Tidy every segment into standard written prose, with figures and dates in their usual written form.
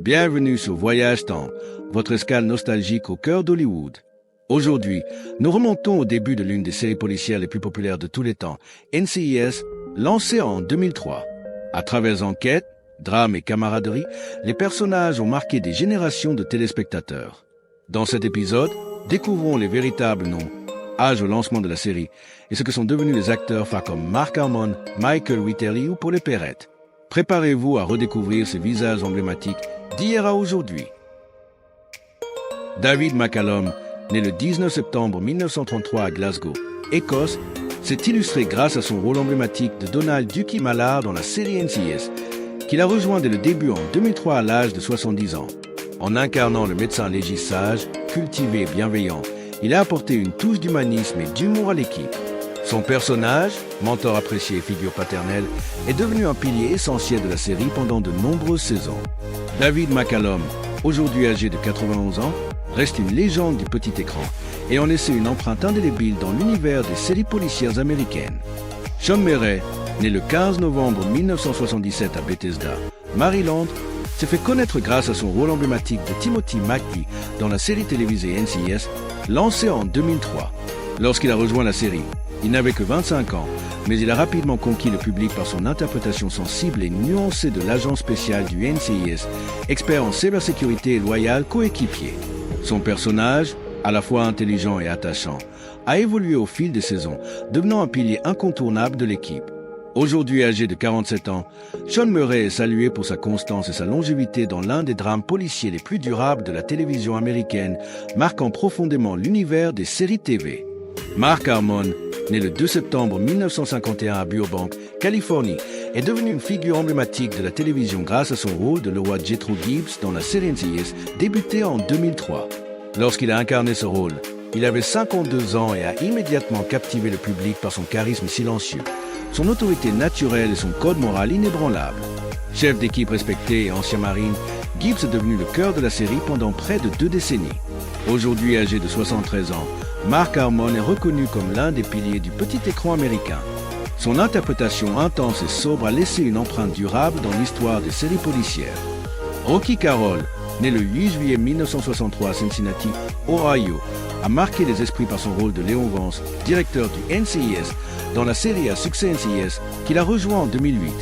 Bienvenue sur Voyage Temps, votre escale nostalgique au cœur d'Hollywood. Aujourd'hui, nous remontons au début de l'une des séries policières les plus populaires de tous les temps, NCIS, lancée en 2003. À travers enquêtes, drames et camaraderie, les personnages ont marqué des générations de téléspectateurs. Dans cet épisode, découvrons les véritables noms, âge au lancement de la série, et ce que sont devenus les acteurs phares comme Mark Harmon, Michael Whitterly ou Pauley Perrette. Préparez-vous à redécouvrir ces visages emblématiques d'hier à aujourd'hui. David McCallum, né le 19 septembre 1933 à Glasgow, Écosse, s'est illustré grâce à son rôle emblématique de Donald Ducky Mallard dans la série NCIS, qu'il a rejoint dès le début en 2003 à l'âge de 70 ans. En incarnant le médecin légiste sage, cultivé et bienveillant, il a apporté une touche d'humanisme et d'humour à l'équipe. Son personnage, mentor apprécié et figure paternelle, est devenu un pilier essentiel de la série pendant de nombreuses saisons. David McCallum, aujourd'hui âgé de 91 ans, reste une légende du petit écran, ayant laissé une empreinte indélébile dans l'univers des séries policières américaines. Sean Murray, né le 15 novembre 1977 à Bethesda, Maryland, s'est fait connaître grâce à son rôle emblématique de Timothy McVeigh dans la série télévisée NCIS, lancée en 2003. Lorsqu'il a rejoint la série, il n'avait que 25 ans, mais il a rapidement conquis le public par son interprétation sensible et nuancée de l'agent spécial du NCIS, expert en cybersécurité et loyal coéquipier. Son personnage, à la fois intelligent et attachant, a évolué au fil des saisons, devenant un pilier incontournable de l'équipe. Aujourd'hui âgé de 47 ans, Sean Murray est salué pour sa constance et sa longévité dans l'un des drames policiers les plus durables de la télévision américaine, marquant profondément l'univers des séries TV. Mark Harmon, né le 2 septembre 1951 à Burbank, Californie, est devenu une figure emblématique de la télévision grâce à son rôle de le roi Jethro Gibbs dans la série NCIS, débutée en 2003. Lorsqu'il a incarné ce rôle, il avait 52 ans et a immédiatement captivé le public par son charisme silencieux, son autorité naturelle et son code moral inébranlable. Chef d'équipe respecté et ancien marine, Gibbs est devenu le cœur de la série pendant près de 2 décennies. Aujourd'hui âgé de 73 ans, Mark Harmon est reconnu comme l'un des piliers du petit écran américain. Son interprétation intense et sobre a laissé une empreinte durable dans l'histoire des séries policières. Rocky Carroll, né le 8 juillet 1963 à Cincinnati, Ohio, a marqué les esprits par son rôle de Léon Vance, directeur du NCIS, dans la série à succès NCIS qu'il a rejoint en 2008.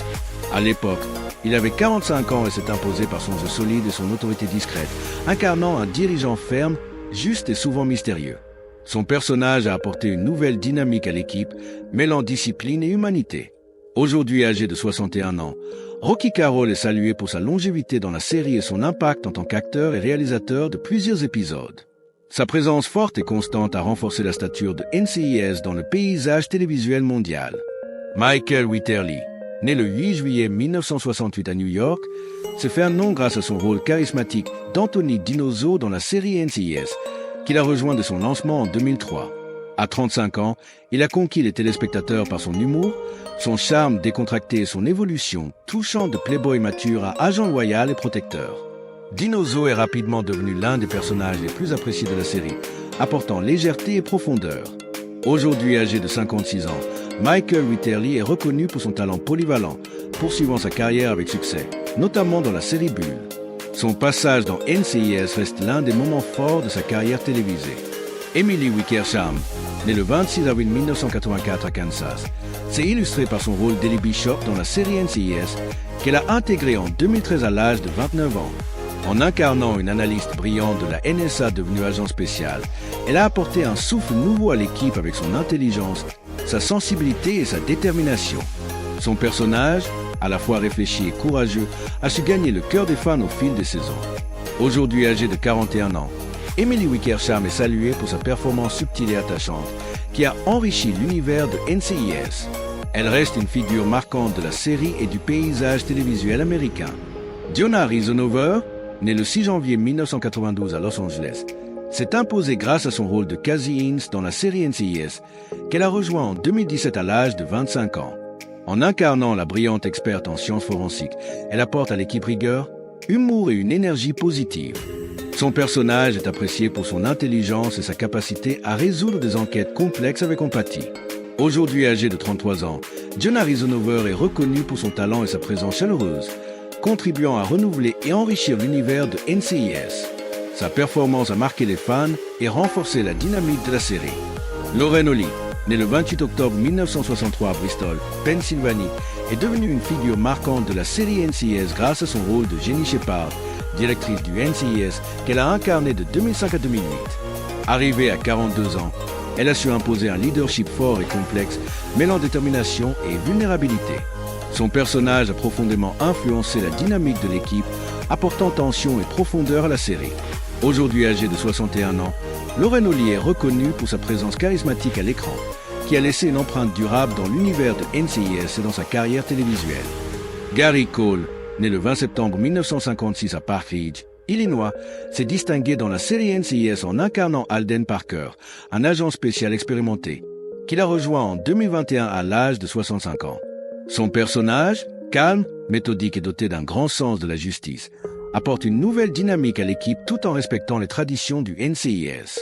À l'époque, il avait 45 ans et s'est imposé par son jeu solide et son autorité discrète, incarnant un dirigeant ferme, juste et souvent mystérieux. Son personnage a apporté une nouvelle dynamique à l'équipe, mêlant discipline et humanité. Aujourd'hui âgé de 61 ans, Rocky Carroll est salué pour sa longévité dans la série et son impact en tant qu'acteur et réalisateur de plusieurs épisodes. Sa présence forte et constante a renforcé la stature de NCIS dans le paysage télévisuel mondial. Michael Whitterly, né le 8 juillet 1968 à New York, s'est fait un nom grâce à son rôle charismatique d'Anthony Dinozo dans la série NCIS, qu'il a rejoint de son lancement en 2003. À 35 ans, il a conquis les téléspectateurs par son humour, son charme décontracté et son évolution, touchant de playboy mature à agent loyal et protecteur. Dinozo est rapidement devenu l'un des personnages les plus appréciés de la série, apportant légèreté et profondeur. Aujourd'hui âgé de 56 ans, Michael Whitterly est reconnu pour son talent polyvalent, poursuivant sa carrière avec succès, notamment dans la série Bull. Son passage dans NCIS reste l'un des moments forts de sa carrière télévisée. Emily Wickersham, née le 26 avril 1984 à Kansas, s'est illustrée par son rôle d'Ellie Bishop dans la série NCIS qu'elle a intégrée en 2013 à l'âge de 29 ans. En incarnant une analyste brillante de la NSA devenue agent spécial, elle a apporté un souffle nouveau à l'équipe avec son intelligence, sa sensibilité et sa détermination. Son personnage, à la fois réfléchi et courageux, a su gagner le cœur des fans au fil des saisons. Aujourd'hui âgée de 41 ans, Emily Wickersham est saluée pour sa performance subtile et attachante, qui a enrichi l'univers de NCIS. Elle reste une figure marquante de la série et du paysage télévisuel américain. Diona Rizonover, née le 6 janvier 1992 à Los Angeles, s'est imposée grâce à son rôle de Cassie Ince dans la série NCIS, qu'elle a rejoint en 2017 à l'âge de 25 ans. En incarnant la brillante experte en sciences forensiques, elle apporte à l'équipe rigueur, humour et une énergie positive. Son personnage est apprécié pour son intelligence et sa capacité à résoudre des enquêtes complexes avec empathie. Aujourd'hui âgé de 33 ans, Diona Rizonover est reconnue pour son talent et sa présence chaleureuse, contribuant à renouveler et enrichir l'univers de NCIS. Sa performance a marqué les fans et renforcé la dynamique de la série. Lauren Holly, née le 28 octobre 1963 à Bristol, Pennsylvanie, est devenue une figure marquante de la série NCIS grâce à son rôle de Jenny Shepard, directrice du NCIS qu'elle a incarné de 2005 à 2008. Arrivée à 42 ans, elle a su imposer un leadership fort et complexe, mêlant détermination et vulnérabilité. Son personnage a profondément influencé la dynamique de l'équipe, apportant tension et profondeur à la série. Aujourd'hui âgée de 61 ans, Lauren Holly est reconnue pour sa présence charismatique à l'écran, qui a laissé une empreinte durable dans l'univers de NCIS et dans sa carrière télévisuelle. Gary Cole, né le 20 septembre 1956 à Park Ridge, Illinois, s'est distingué dans la série NCIS en incarnant Alden Parker, un agent spécial expérimenté, qu'il a rejoint en 2021 à l'âge de 65 ans. Son personnage, calme, méthodique et doté d'un grand sens de la justice, apporte une nouvelle dynamique à l'équipe tout en respectant les traditions du NCIS.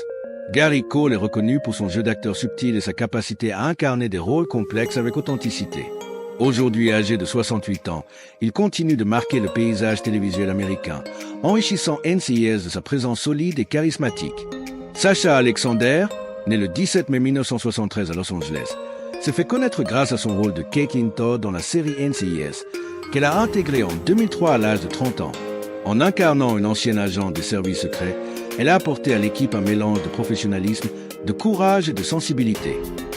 Gary Cole est reconnu pour son jeu d'acteur subtil et sa capacité à incarner des rôles complexes avec authenticité. Aujourd'hui âgé de 68 ans, il continue de marquer le paysage télévisuel américain, enrichissant NCIS de sa présence solide et charismatique. Sasha Alexander, né le 17 mai 1973 à Los Angeles, s'est fait connaître grâce à son rôle de Caitlin Todd dans la série NCIS, qu'elle a intégrée en 2003 à l'âge de 30 ans. En incarnant une ancienne agente des services secrets, elle a apporté à l'équipe un mélange de professionnalisme, de courage et de sensibilité.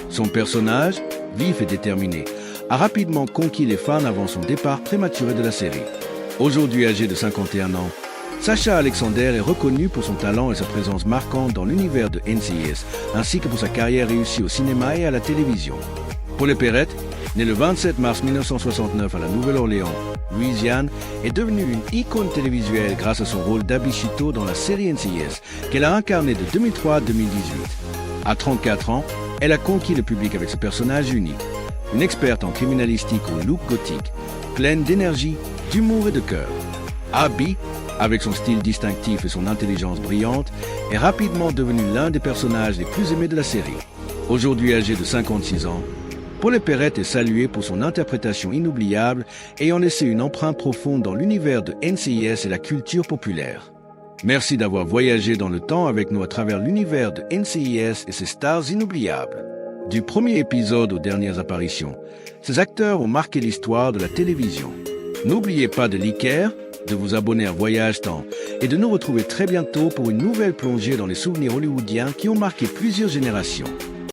Son personnage, vif et déterminé, a rapidement conquis les fans avant son départ prématuré de la série. Aujourd'hui âgée de 51 ans, Sasha Alexander est reconnue pour son talent et sa présence marquante dans l'univers de NCIS, ainsi que pour sa carrière réussie au cinéma et à la télévision. Pauley Perrette, née le 27 mars 1969 à la Nouvelle-Orléans, Louisiane, est devenue une icône télévisuelle grâce à son rôle d'Abby Chito dans la série NCIS, qu'elle a incarné de 2003 à 2018. À 34 ans, elle a conquis le public avec ce personnage unique. Une experte en criminalistique au look gothique, pleine d'énergie, d'humour et de cœur. Abby, avec son style distinctif et son intelligence brillante, est rapidement devenu l'un des personnages les plus aimés de la série. Aujourd'hui âgée de 56 ans, Pauley Perrette est saluée pour son interprétation inoubliable, ayant laissé une empreinte profonde dans l'univers de NCIS et la culture populaire. Merci d'avoir voyagé dans le temps avec nous à travers l'univers de NCIS et ses stars inoubliables. Du premier épisode aux dernières apparitions, ces acteurs ont marqué l'histoire de la télévision. N'oubliez pas de liker, de vous abonner à Voyage Temps et de nous retrouver très bientôt pour une nouvelle plongée dans les souvenirs hollywoodiens qui ont marqué plusieurs générations.